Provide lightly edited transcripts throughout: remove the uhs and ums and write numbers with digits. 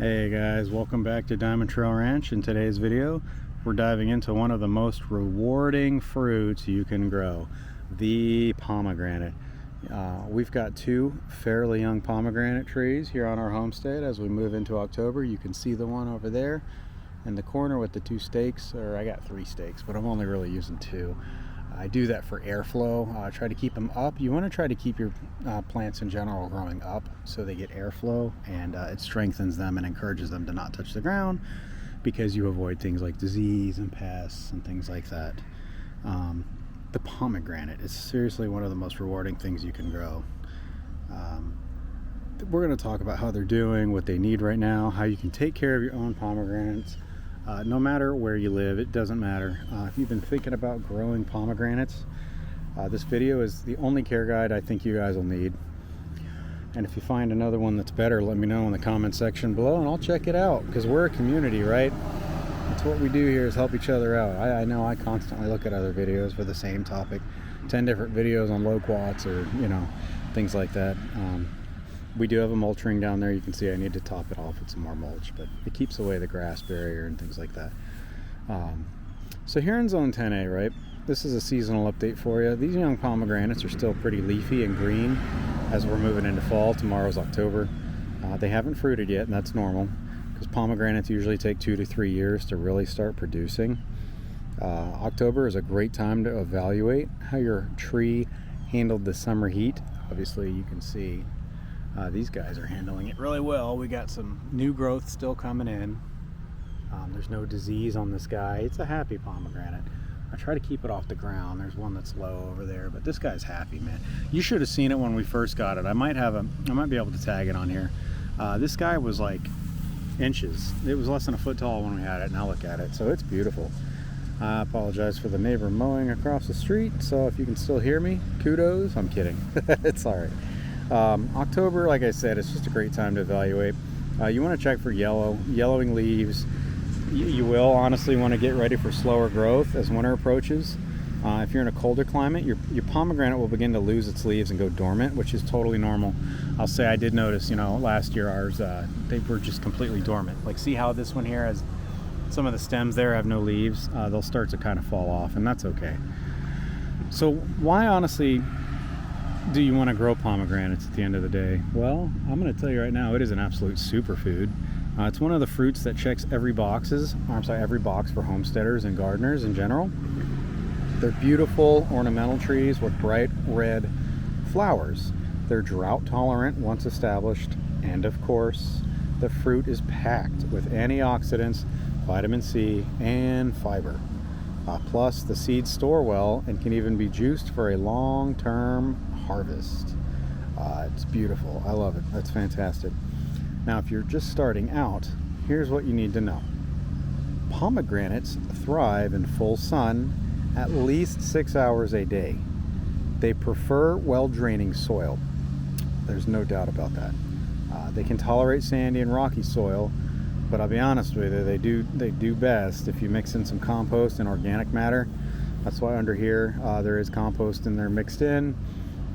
Hey guys, welcome back to DiamondTrail Ranch. In today's video, we're diving into one of the most rewarding fruits you can grow, the pomegranate. We've got two fairly young pomegranate trees here on our homestead. As we move into October, you can see the one over there in the corner with the two stakes, or I got 3 stakes, but I'm only really using 2. I do that for airflow. Try to keep them up. You want to try to keep your plants in general growing up so they get airflow, and it strengthens them and encourages them to not touch the ground, because you avoid things like disease and pests and things like that. The pomegranate is seriously one of the most rewarding things you can grow. We're going to talk about how they're doing, what they need right now, how you can take care of your own pomegranates. No matter where you live, it doesn't matter. If you've been thinking about growing pomegranates, this video is the only care guide I think you guys will need. And if you find another one that's better, let me know in the comment section below and I'll check it out, because we're a community, right? That's what we do here, is help each other out. I know I constantly look at other videos for the same topic, 10 different videos on loquats or things like that. We do have a mulch ring down there. You can see I need to top it off with some more mulch, but it keeps away the grass barrier and things like that. So here in zone 10A, right, this is a seasonal update for you. These young pomegranates are still pretty leafy and green as we're moving into fall. Tomorrow's October. They haven't fruited yet, and that's normal, because pomegranates usually take 2 to 3 years to really start producing. October is a great time to evaluate how your tree handled the summer heat. Obviously you can see these guys are handling it really well. We got some new growth still coming in. There's no disease on this guy. It's a happy pomegranate. I try to keep it off the ground. There's one that's low over there, but this guy's happy, man. You should have seen it when we first got it. I might be able to tag it on here. This guy was like inches. It was less than a foot tall when we had it. Now look at it. So it's beautiful. I apologize for the neighbor mowing across the street, so if you can still hear me, kudos. I'm kidding. It's all right. October, like I said, it's just a great time to evaluate. You want to check for yellowing leaves. You will honestly want to get ready for slower growth as winter approaches. If you're in a colder climate, your pomegranate will begin to lose its leaves and go dormant, which is totally normal. I'll say I did notice, last year ours, they were just completely dormant. Like, see how this one here has some of the stems there have no leaves? They'll start to kind of fall off, and that's okay. So why, honestly, do you want to grow pomegranates at the end of the day? Well, I'm going to tell you right now, it is an absolute superfood. It's one of the fruits that checks every box for homesteaders and gardeners in general. They're beautiful ornamental trees with bright red flowers. They're drought tolerant once established, and of course, the fruit is packed with antioxidants, vitamin C, and fiber. Plus, the seeds store well and can even be juiced for a long-term harvest. It's beautiful. I love it. That's fantastic. Now, if you're just starting out, here's what you need to know. Pomegranates thrive in full sun at least 6 hours a day. They prefer well-draining soil. There's no doubt about that. They can tolerate sandy and rocky soil, but I'll be honest with you, they do best if you mix in some compost and organic matter. That's why under here there is compost in there mixed in.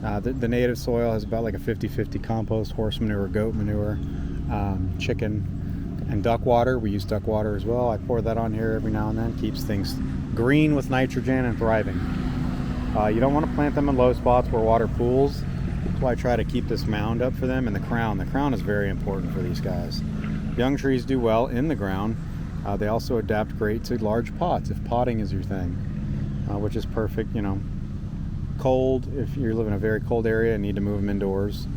The native soil has about like a 50-50 compost, horse manure, goat manure, chicken, and duck water. We use duck water as well. I pour that on here every now and then. Keeps things green with nitrogen and thriving. You don't want to plant them in low spots where water pools. That's why I try to keep this mound up for them, and the crown. The crown is very important for these guys. Young trees do well in the ground. They also adapt great to large pots if potting is your thing, which is perfect. Cold, if you live in a very cold area and need to move them indoors.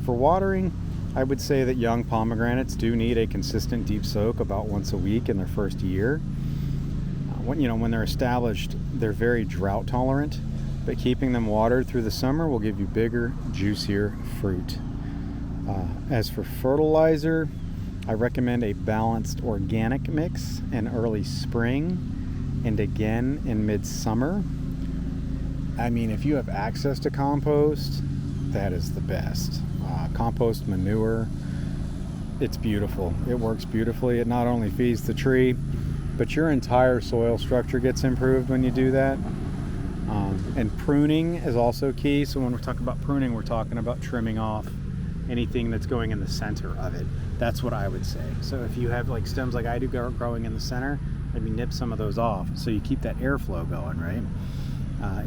For watering, I would say that young pomegranates do need a consistent deep soak about once a week in their first year. When they're established, they're very drought tolerant, but keeping them watered through the summer will give you bigger, juicier fruit. As for fertilizer, I recommend a balanced organic mix in early spring and again in midsummer. I mean, if you have access to compost, that is the best. Compost manure, it's beautiful. It works beautifully. It not only feeds the tree, but your entire soil structure gets improved when you do that. And pruning is also key. So when we talk about pruning, we're talking about trimming off anything that's going in the center of it. That's what I would say. So if you have like stems like I do growing in the center, maybe nip some of those off so you keep that airflow going, right?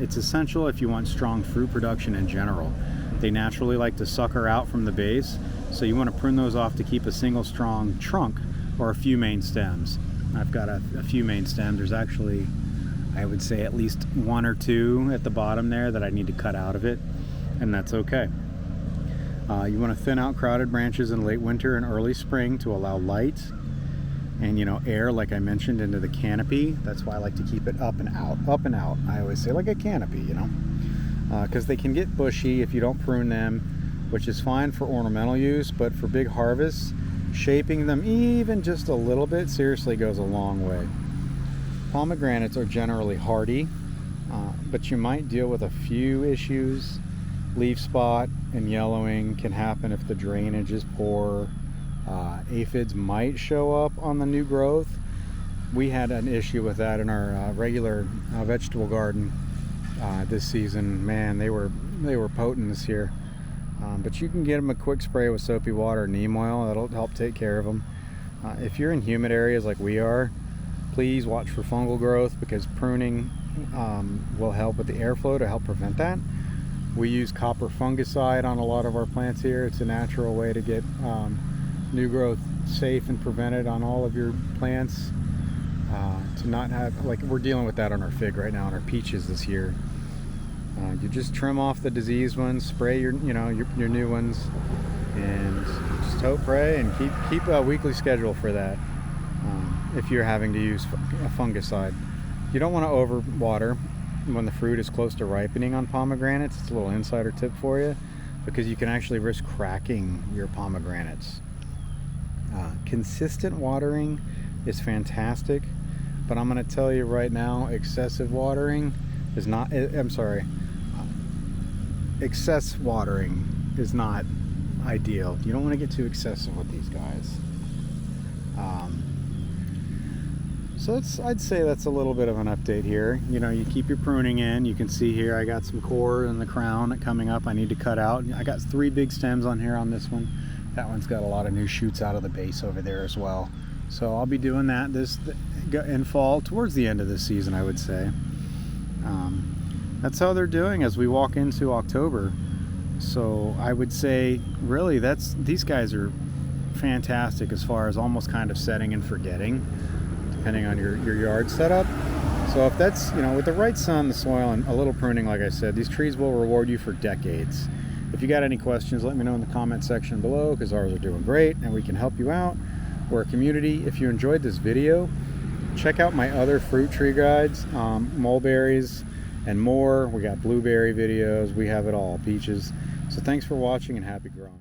It's essential if you want strong fruit production in general. They naturally like to sucker out from the base, so you want to prune those off to keep a single strong trunk or a few main stems. I've got a few main stems. There's actually, I would say, at least 1 or 2 at the bottom there that I need to cut out of it, and that's okay. You want to thin out crowded branches in late winter and early spring to allow light and, you know, air, like I mentioned, into the canopy. That's why I like to keep it up and out, up and out. I always say like a canopy, you know, because they can get bushy if you don't prune them, which is fine for ornamental use, but for big harvests, shaping them even just a little bit seriously goes a long way. Pomegranates are generally hardy, but you might deal with a few issues. Leaf spot and yellowing can happen if the drainage is poor. Aphids might show up on the new growth. We had an issue with that in our regular vegetable garden this season. Man, they were potent this year. But you can get them a quick spray with soapy water and neem oil. That'll help take care of them. If you're in humid areas like we are, please watch for fungal growth, because pruning will help with the airflow to help prevent that. We use copper fungicide on a lot of our plants here. It's a natural way to get new growth safe and prevented on all of your plants, to not have, like we're dealing with that on our fig right now and our peaches this year. You just trim off the diseased ones, spray your new ones, and just hope, pray, and keep a weekly schedule for that. If you're having to use a fungicide, you don't want to overwater when the fruit is close to ripening on pomegranates. It's a little insider tip for you, because you can actually risk cracking your pomegranates. Consistent watering is fantastic, but I'm going to tell you right now, excessive watering is not, excess watering is not ideal. You don't want to get too excessive with these guys. So I'd say that's a little bit of an update here. You know, you keep your pruning in. You can see here I got some core in the crown coming up I need to cut out. I got 3 big stems on here on this one. That one's got a lot of new shoots out of the base over there as well. So I'll be doing that in fall, towards the end of this season, I would say. That's how they're doing as we walk into October. So I would say, really, these guys are fantastic as far as almost kind of setting and forgetting, depending on your yard setup. So if that's, you know, with the right sun, the soil, and a little pruning, like I said, these trees will reward you for decades. If you got any questions, let me know in the comment section below, because ours are doing great and we can help you out. We're a community. If you enjoyed this video, check out my other fruit tree guides, mulberries and more. We got blueberry videos. We have it all, peaches. So thanks for watching and happy growing.